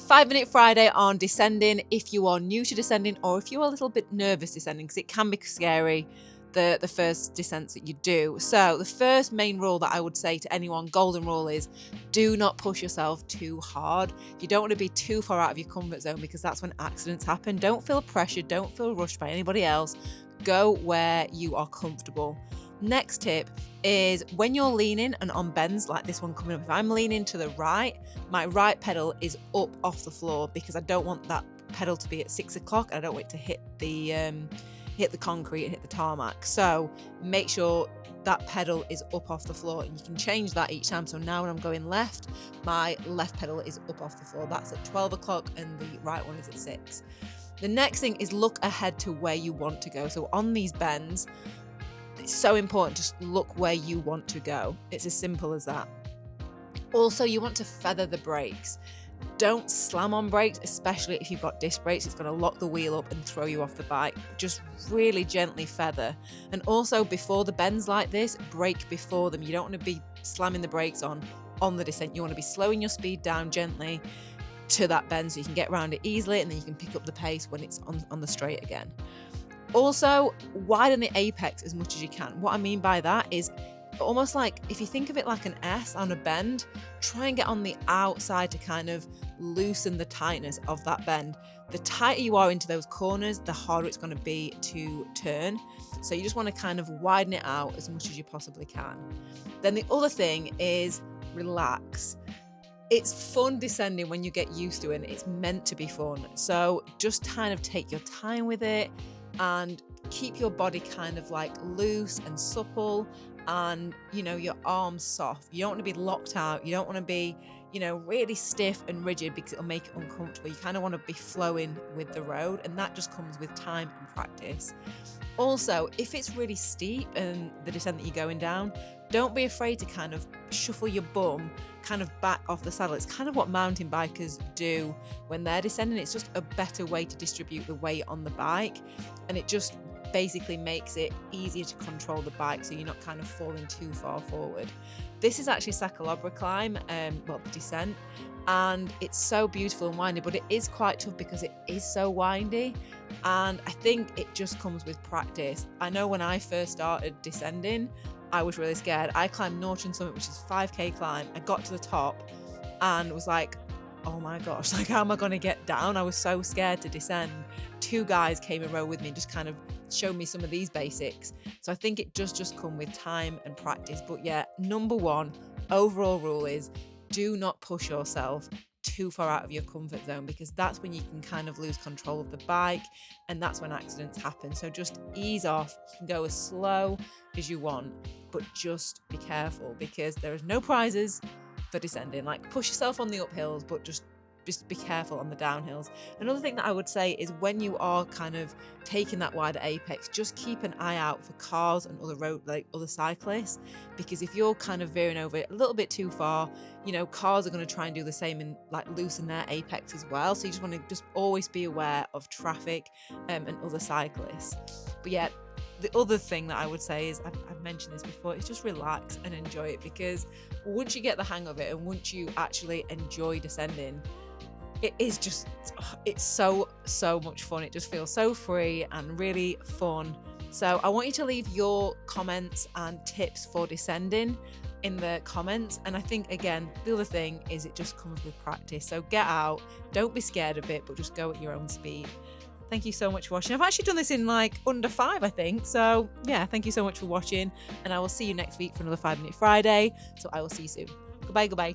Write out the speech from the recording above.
5-minute Friday on descending. If you are new to descending, or if you're a little bit nervous descending, because it can be scary, the first descents that you do. So the first main rule that I would say to anyone, golden rule, is do not push yourself too hard. You don't want to be too far out of your comfort zone, because that's when accidents happen. Don't feel pressured, don't feel rushed by anybody else. Go where you are comfortable. Next tip is when you're leaning and on bends like this one coming up, if I'm leaning to the right, my right pedal is up off the floor, because I don't want that pedal to be at 6 o'clock and I don't want it to hit the concrete and hit the tarmac. So make sure that pedal is up off the floor, and you can change that each time. So now when I'm going left, my left pedal is up off the floor. That's at 12 o'clock and the right one is at 6. The next thing is look ahead to where you want to go. So on these bends, it's so important, just look where you want to go. It's as simple as that. Also, you want to feather the brakes. Don't slam on brakes, especially if you've got disc brakes. It's going to lock the wheel up and throw you off the bike. Just really gently feather. And also, before the bends like this, brake before them. You don't want to be slamming the brakes on the descent. You want to be slowing your speed down gently to that bend so you can get around it easily, and then you can pick up the pace when it's on the straight again. Also, widen the apex as much as you can. What I mean by that is almost like, if you think of it like an S on a bend, try and get on the outside to kind of loosen the tightness of that bend. The tighter you are into those corners, the harder it's going to be to turn. So you just want to kind of widen it out as much as you possibly can. Then the other thing is relax. It's fun descending when you get used to it, and it's meant to be fun. So just kind of take your time with it and keep your body kind of like loose and supple, and your arms soft. You don't want to be locked out. You don't want to be really stiff and rigid, because it'll make it uncomfortable. You kind of want to be flowing with the road, and that just comes with time and practice. Also, if it's really steep and the descent that you're going down, don't be afraid to kind of shuffle your bum kind of back off the saddle. It's kind of what mountain bikers do when they're descending. It's just a better way to distribute the weight on the bike, and it just basically makes it easier to control the bike, so you're not kind of falling too far forward. This is actually a CALOBRA climb, the descent, and it's so beautiful and windy, but it is quite tough because it is so windy, and I think it just comes with practice. I know when I first started descending, I was really scared. I climbed Norton Summit, which is a 5k climb. I got to the top and was like, oh my gosh, like, how am I going to get down? I was so scared to descend. 2 guys came in a row with me and just kind of showed me some of these basics. So I think it does just come with time and practice. But yeah, number one overall rule is do not push yourself too far out of your comfort zone, because that's when you can kind of lose control of the bike, and that's when accidents happen. So just ease off. You can go as slow as you want, but just be careful, because there is no prizes for descending. Like, push yourself on the uphills, but just be careful on the downhills. Another thing that I would say is when you are kind of taking that wider apex, just keep an eye out for cars and other cyclists, because if you're kind of veering over a little bit too far, cars are going to try and do the same and like loosen their apex as well. So you just want to just always be aware of traffic and other cyclists. But yeah, the other thing that I would say is, I've mentioned this before, is just relax and enjoy it, because once you get the hang of it and once you actually enjoy descending, it's so much fun. It just feels so free and really fun. So I want you to leave your comments and tips for descending in the comments. And I think, again, the other thing is it just comes with practice. So get out, don't be scared of it, but just go at your own speed. Thank you so much for watching. I've actually done this in like under 5, I think. So yeah, thank you so much for watching, and I will see you next week for another 5-minute Friday. So I will see you soon. Goodbye.